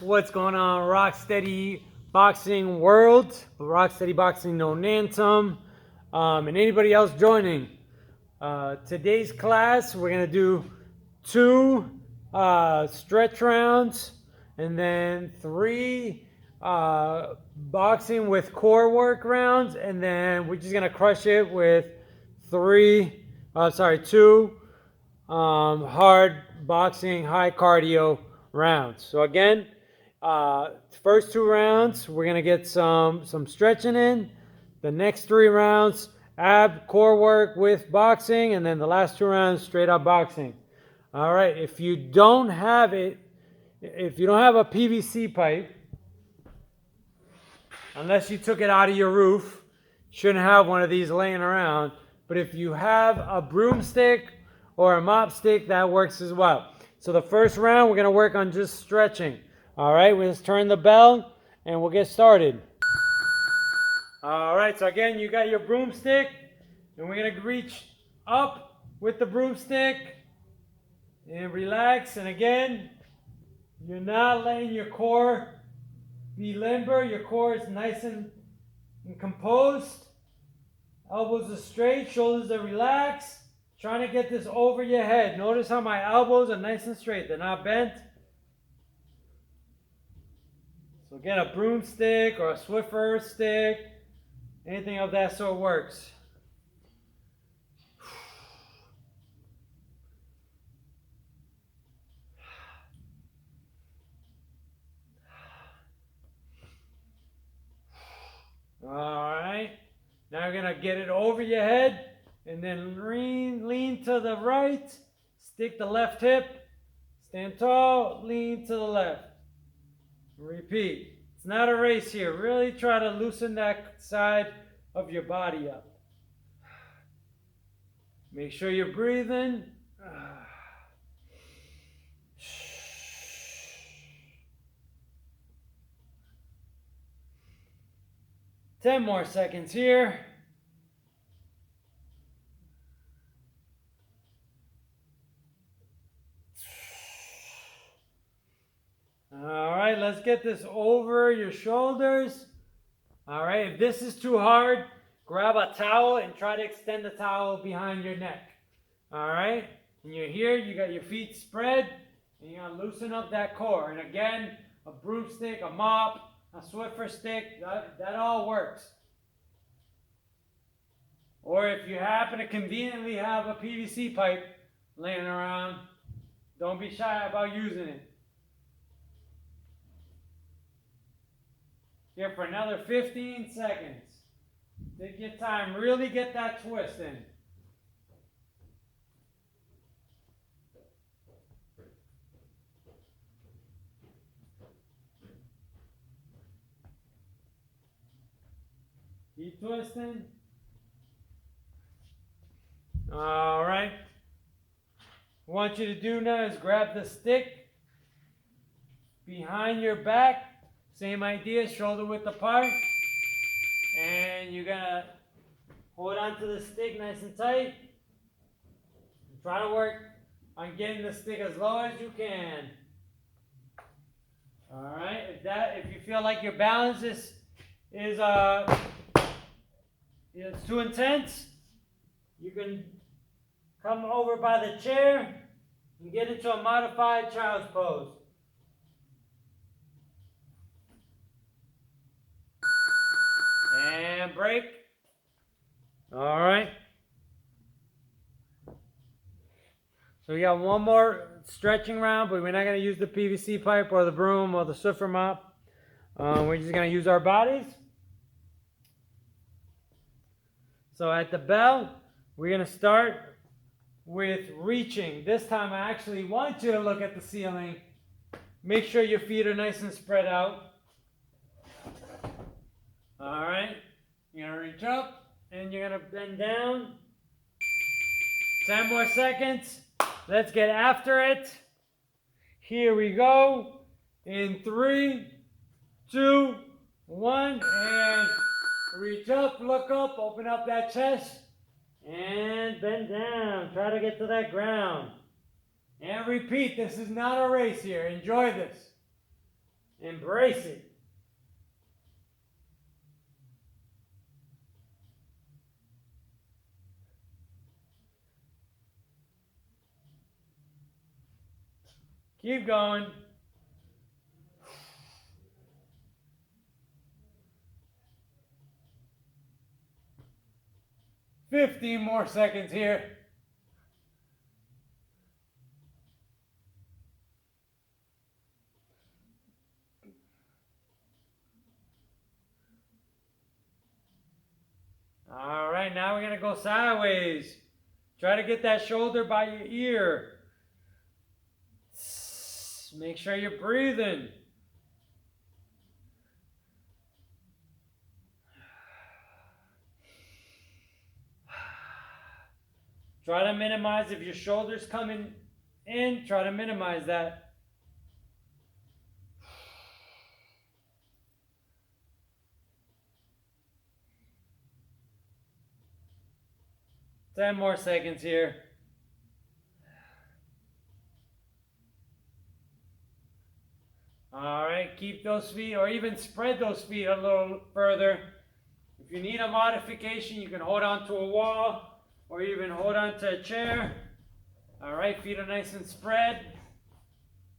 What's going on, Rock Steady Boxing World, Rock Steady Boxing Nonantum, and anybody else joining. Today's class, we're going to do 2 stretch rounds and then 3 boxing with core work rounds, and then we're just going to crush it with 2 hard boxing, high cardio rounds. So again, first 2 rounds, we're gonna get some stretching in. The next 3 rounds, ab core work with boxing, and then the last 2 rounds, straight up boxing. All right. If you don't have a PVC pipe, unless you took it out of your roof, shouldn't have one of these laying around. But if you have a broomstick or a mop stick, that works as well. So the first round, we're going to work on just stretching. All right, we'll just turn the bell and we'll get started. All right, so again, you got your broomstick, and we're going to reach up with the broomstick and relax. And again, you're not letting your core be limber. Your core is nice and composed. Elbows are straight, shoulders are relaxed. Trying to get this over your head. Notice how my elbows are nice and straight. They're not bent. So again, a broomstick or a Swiffer stick, anything of that sort works. All right. Now you're going to get it over your head and then lean to the right. Stick the left hip. Stand tall, lean to the left. Repeat. It's not a race here. Really try to loosen that side of your body up. Make sure you're breathing. 10 more seconds here. All right, let's get this over your shoulders. All right, if this is too hard, grab a towel and try to extend the towel behind your neck. All right, and you're here, you got your feet spread, and you're gonna loosen up that core. And again, a broomstick, a mop, a Swiffer stick, that all works. Or if you happen to conveniently have a PVC pipe laying around, don't be shy about using it. Here for another 15 seconds. Take your time, really get that twist in. Keep twisting. All right. What I want you to do now is grab the stick behind your back. Same idea, shoulder width apart. And you're going to hold onto the stick nice and tight. Try to work on getting the stick as low as you can. All right. If you feel like your balance is too intense, you can come over by the chair and get into a modified child's pose. And break. All right. So we got one more stretching round, but we're not going to use the PVC pipe or the broom or the Swiffer mop. We're just going to use our bodies. So at the bell, we're going to start with reaching. This time I actually want you to look at the ceiling. Make sure your feet are nice and spread out. All right. You're going to reach up and you're going to bend down. 10 more seconds. Let's get after it. Here we go. In 3, 2, 1, and reach up, look up, open up that chest, and bend down. Try to get to that ground. And repeat, this is not a race here. Enjoy this. Embrace it. Keep going. "15 more seconds here." All right, now we're going to go sideways. Try to get that shoulder by your ear. Make sure you're breathing. Try to minimize if your shoulder's coming in, try to minimize that. Ten more seconds here. All right, keep those feet or even spread those feet a little further. If you need a modification, you can hold on to a wall or even hold on to a chair. All right, feet are nice and spread.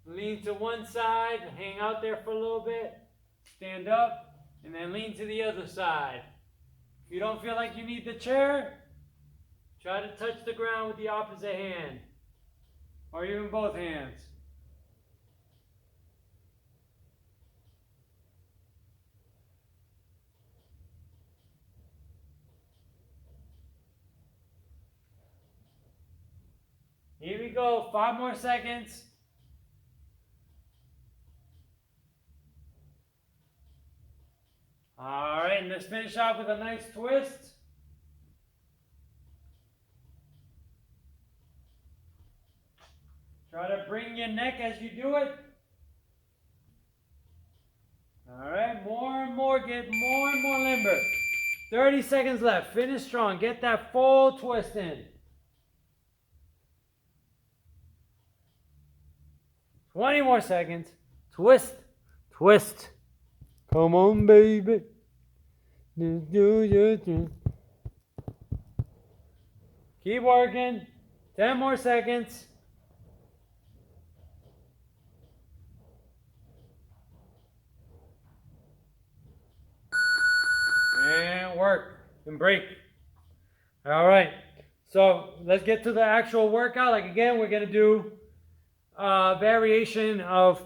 Lean to one side, hang out there for a little bit, stand up, and then lean to the other side. If you don't feel like you need the chair, try to touch the ground with the opposite hand, or even both hands. Here we go, 5 more seconds. All right, and let's finish off with a nice twist. Try to bring your neck as you do it. All right, more and more, get more and more limber. 30 seconds left, finish strong, get that full twist in. 20 more seconds, twist, twist. Come on, baby. Keep working. 10 more seconds. And work and break. All right. So let's get to the actual workout. Like again, we're going to do a variation of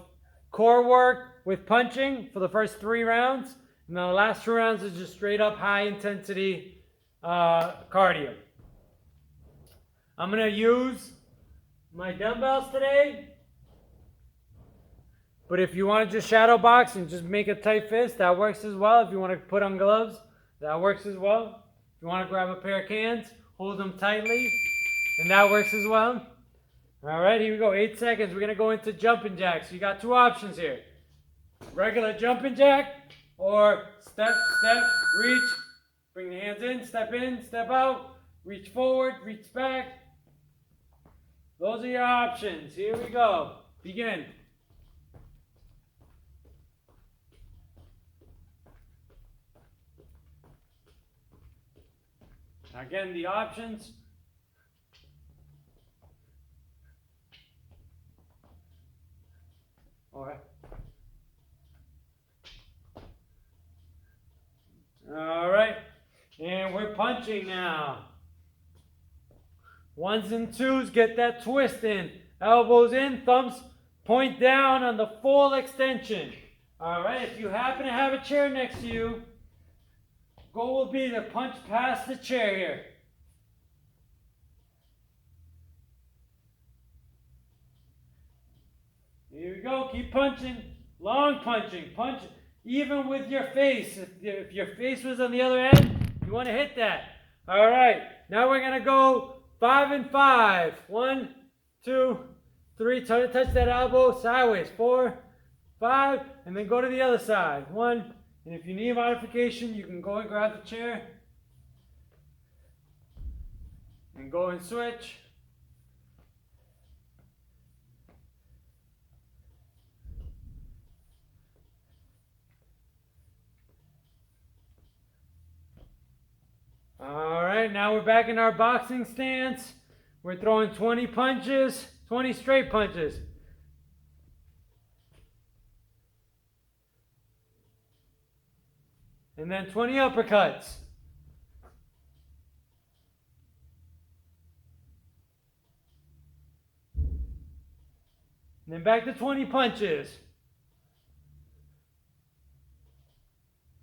core work with punching for the first 3 rounds. And then the last 2 rounds is just straight up high intensity cardio. I'm going to use my dumbbells today. But if you want to just shadow box and just make a tight fist, that works as well. If you want to put on gloves, that works as well. If you want to grab a pair of cans, hold them tightly, and that works as well. All right, here we go. 8 seconds. We're going to go into jumping jacks. You got 2 options here. Regular jumping jack or step, step, reach. Bring the hands in, step out, reach forward, reach back. Those are your options. Here we go. Begin. Again, the options. All right. All right. And we're punching now. 1s and 2s, get that twist in. Elbows in, thumbs point down on the full extension. All right, if you happen to have a chair next to you, goal will be to punch past the chair here. Here we go, keep punching, long punching, punch even with your face. If your face was on the other end, you want to hit that. All right, now we're going to go 5 and 5. 1, 2, 3, touch that elbow sideways. 4, 5, and then go to the other side. 1, and if you need a modification, you can go and grab the chair and go and switch. right, now we're back in our boxing stance. We're throwing 20 punches, 20 straight punches. And then 20 uppercuts. And then back to 20 punches.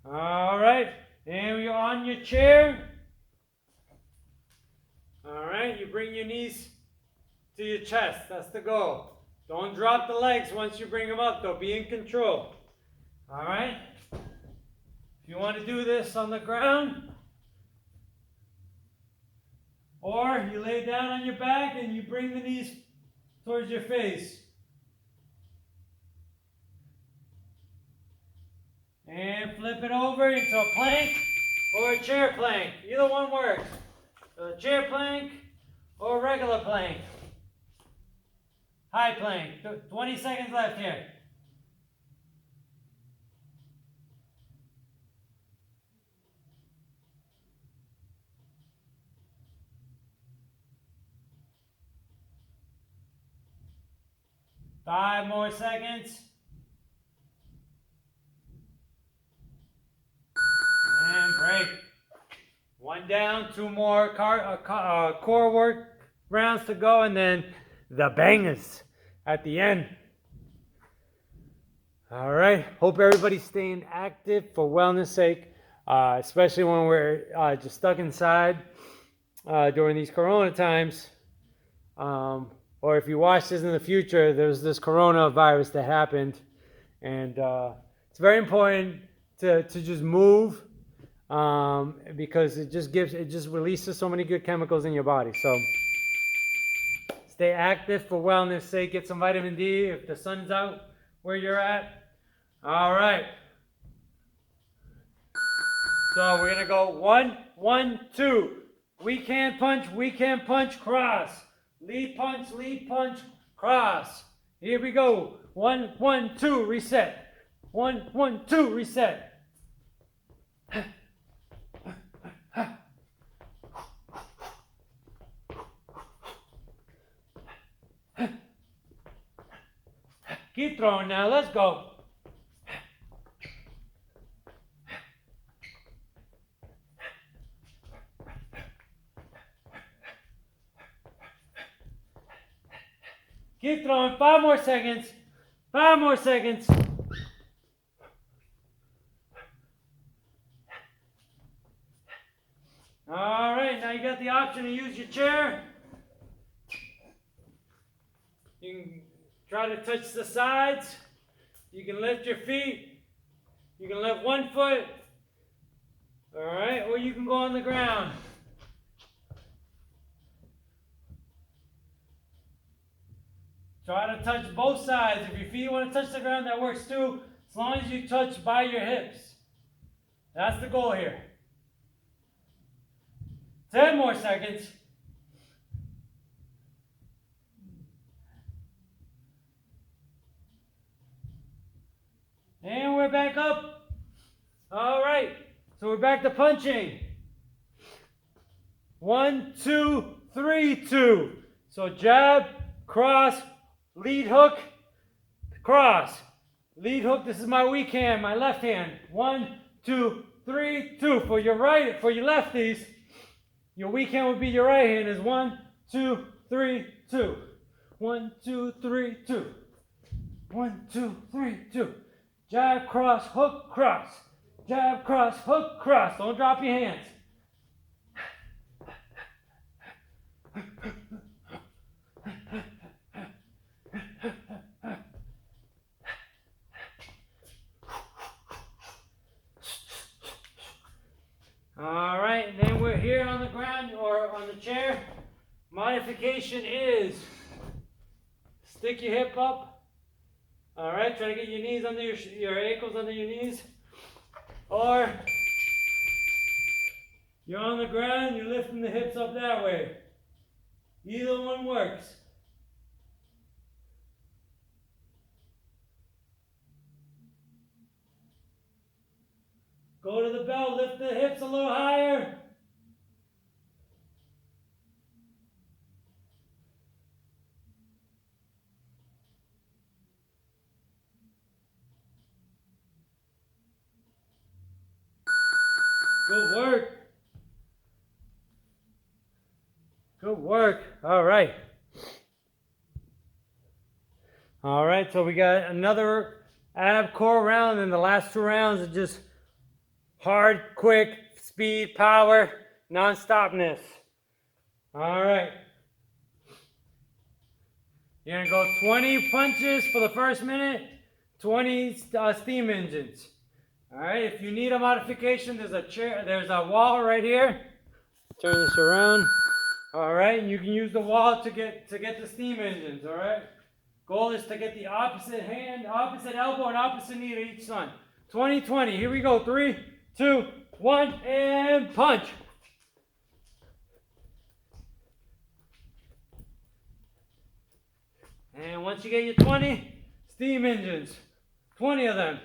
All right, and you're on your chair. All right, you bring your knees to your chest. That's the goal. Don't drop the legs once you bring them up, though. Be in control. All right? If you want to do this on the ground, or you lay down on your back and you bring the knees towards your face. And flip it over into a plank or a chair plank. Either one works. So a chair plank or a regular plank. High plank. 20 seconds left here. Five more seconds. And break. One down, two more core work rounds to go, and then the bangers at the end. All right. Hope everybody's staying active for wellness sake, especially when we're just stuck inside during these corona times. Or if you watch this in the future, there's this coronavirus that happened, and it's very important to just move. Because it just releases so many good chemicals in your body. So stay active for wellness sake. Get some vitamin D if the sun's out where you're at. All right. So we're gonna go 1, 1, 2. We can punch, cross. Lead punch, cross. Here we go. 1, 1, 2, reset. 1, 1, 2, reset. Keep throwing now. Let's go. Keep throwing. 5 more seconds. 5 more seconds. All right. Now you got the option to use your chair. You can try to touch the sides. You can lift your feet. You can lift one foot. All right. Or you can go on the ground. Try to touch both sides. If your feet want to touch the ground, that works too. As long as you touch by your hips. That's the goal here. 10 more seconds. And we're back up. All right. So we're back to punching. 1, 2, 3, 2. So jab, cross, lead hook, cross. Lead hook, this is my weak hand, my left hand. 1, 2, 3, 2. For your lefties, your weak hand would be your right hand is 1, 2, 3, 2. 1, 2, 3, 2. 1, 2, 3, 2. Jab, cross, hook, cross. Jab, cross, hook, cross. Don't drop your hands. All right, and then we're here on the ground or on the chair. Modification is stick your hip up. All right, try to get your knees under your ankles under your knees. Or you're on the ground, you're lifting the hips up that way. Either one works. Go to the belt, lift the hips a little higher. Good work. Good work. All right. All right, so we got another ab core round, and the last 2 rounds are just hard, quick, speed, power, non-stopness. All right. You're gonna go 20 punches for the first minute, 20 steam engines. All right, if you need a modification, there's a chair, there's a wall right here. Turn this around. All right, and you can use the wall to get the steam engines. All right. Goal is to get the opposite hand, opposite elbow, and opposite knee to each side. 20-20. Here we go. 3, 2, 1, and punch. And once you get your 20 steam engines, 20 of them.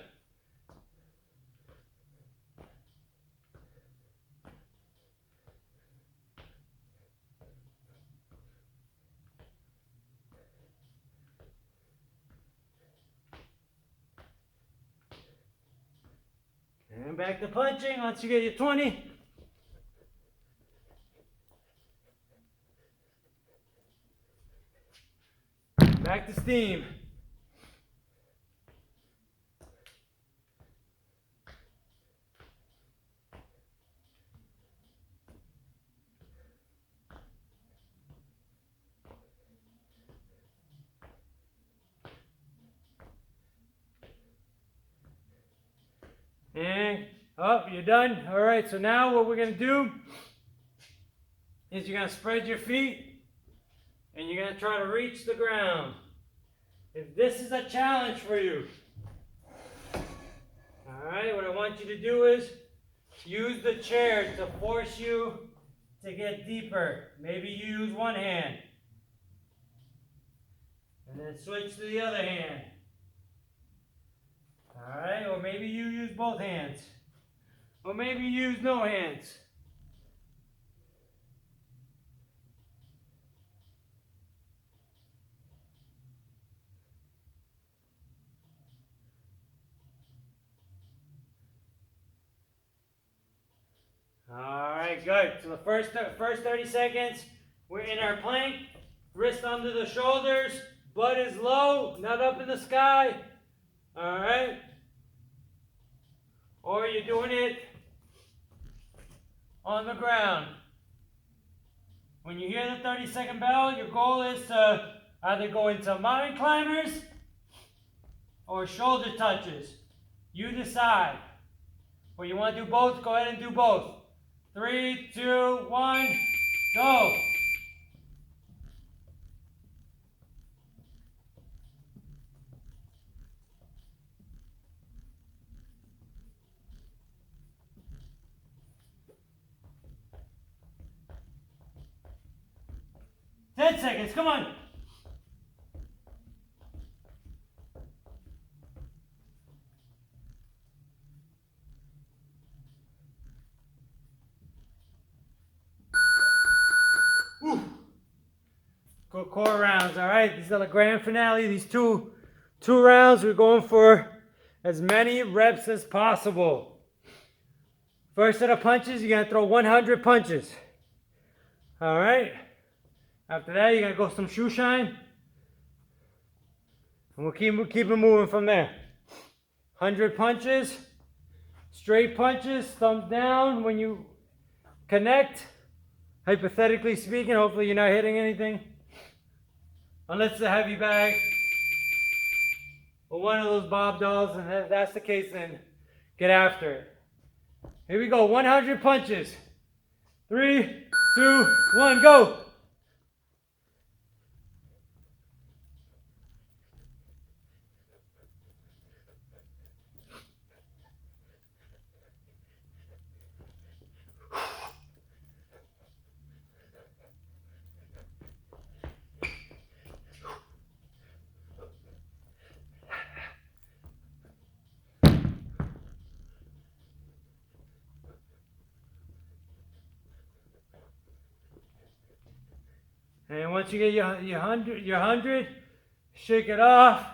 And back to punching once you get your 20. Back to steam. And, oh, you're done. All right, so now what we're going to do is you're going to spread your feet and you're going to try to reach the ground. If this is a challenge for you, all right, what I want you to do is use the chair to force you to get deeper. Maybe you use one hand and then switch to the other hand. All right, or maybe you use both hands. Or maybe you use no hands. All right, good. So the first 30 seconds, we're in our plank. Wrist under the shoulders. Butt is low, not up in the sky. All right. Or you're doing it on the ground. When you hear the 30-second bell, your goal is to either go into mountain climbers or shoulder touches. You decide. Or you want to do both, go ahead and do both. 3, 2, 1, go. Ten seconds, come on. Good core rounds, all right? These are the grand finale. These two rounds, we're going for as many reps as possible. First set of punches, you're gonna throw 100 punches. All right? After that, you're gonna go some shoe shine. And we'll keep it moving from there. 100 punches, straight punches, thumbs down when you connect. Hypothetically speaking, hopefully you're not hitting anything. Unless it's a heavy bag or one of those Bob dolls, and if that's the case, then get after it. Here we go, 100 punches. 3, 2, 1, go. And once you get your 100, shake it off.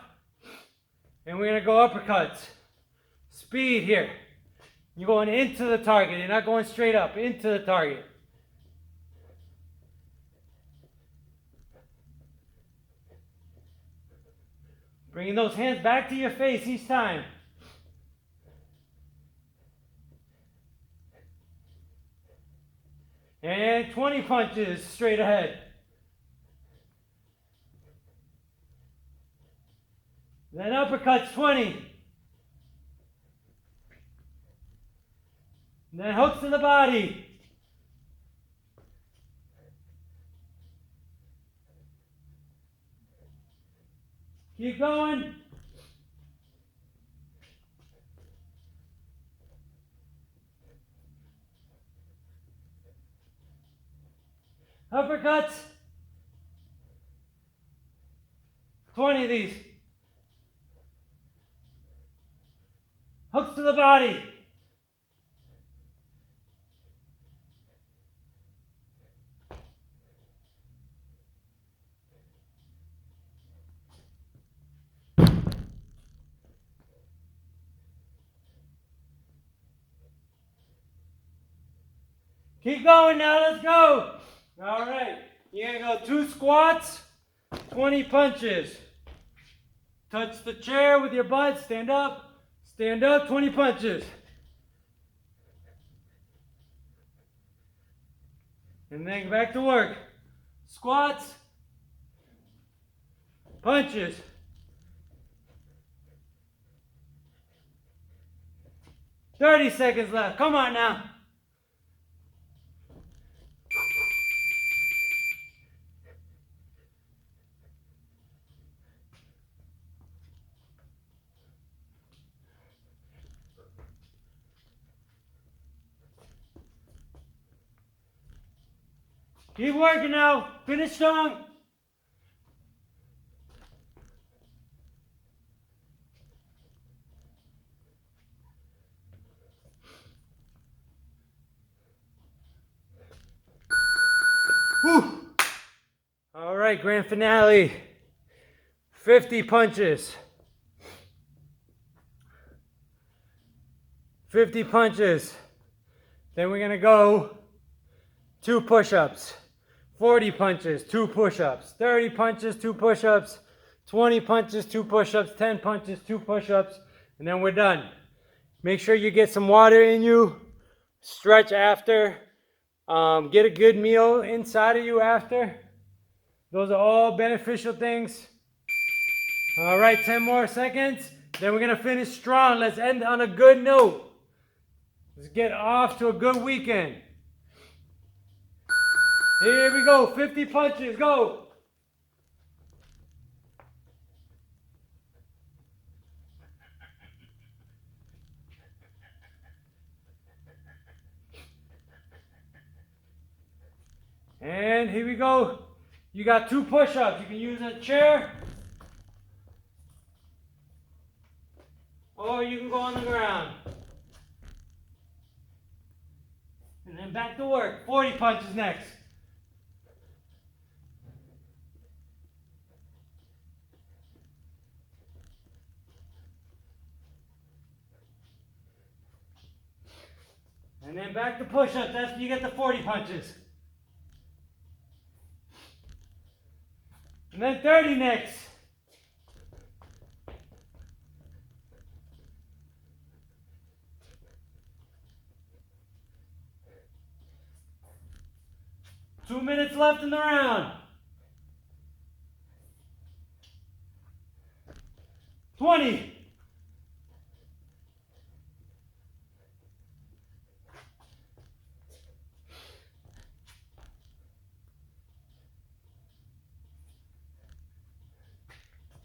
And we're going to go uppercuts. Speed here. You're going into the target. You're not going straight up, into the target. Bringing those hands back to your face each time. And 20 punches straight ahead. Then uppercuts, 20. And then hooks to the body. Keep going. Uppercuts. 20 of these. Hooks to the body. Keep going now, let's go. All right, you're gonna go 2 squats, 20 punches. Touch the chair with your butt, stand up, 20 punches. And then back to work. Squats, punches. "30 seconds left, come on now. Keep working now. Finish strong. Whew. All right, grand finale. 50 punches. 50 punches. Then we're going to go 2 push-ups. 40 punches, 2 push-ups. 30 punches, 2 push-ups. 20 punches, 2 push-ups. 10 punches, 2 push-ups. And then we're done. Make sure you get some water in you. Stretch after. Get a good meal inside of you after. Those are all beneficial things. All right, 10 more seconds. Then we're going to finish strong. Let's end on a good note. Let's get off to a good weekend. Here we go, 50 punches, go. And here we go. You got 2 push-ups. You can use a chair, or you can go on the ground. And then back to work. 40 punches next. And then back to push-ups. That's when you get the 40 punches. And then 30 next. Two minutes left in the round. 20.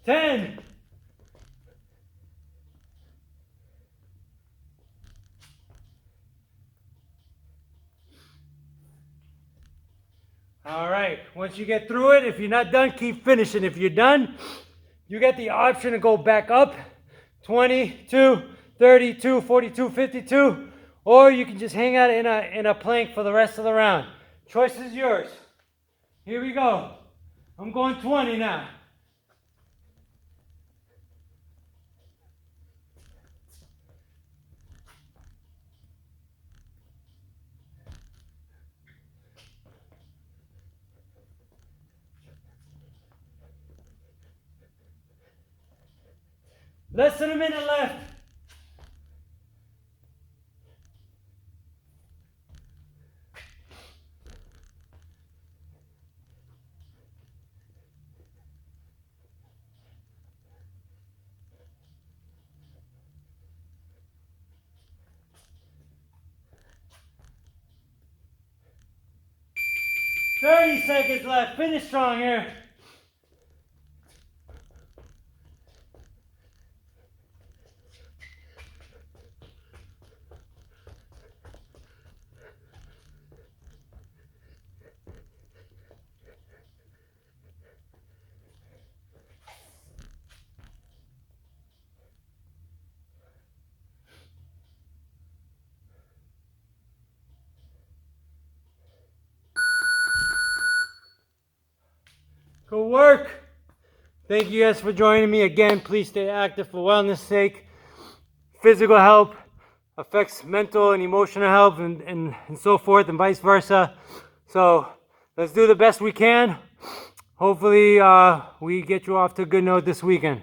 Ten. All right, once you get through it, if you're not done, keep finishing. If you're done, you get the option to go back up, 22, 32, 42, 52, or you can just hang out in a plank for the rest of the round. Choice is yours. Here we go. I'm going 20 now. Less than a minute left. Seconds left. Finish strong here. Good work. Thank you guys for joining me again. Please stay active for wellness sake. Physical help affects mental and emotional health and so forth and vice versa. So let's do the best we can. Hopefully we get you off to a good note this weekend.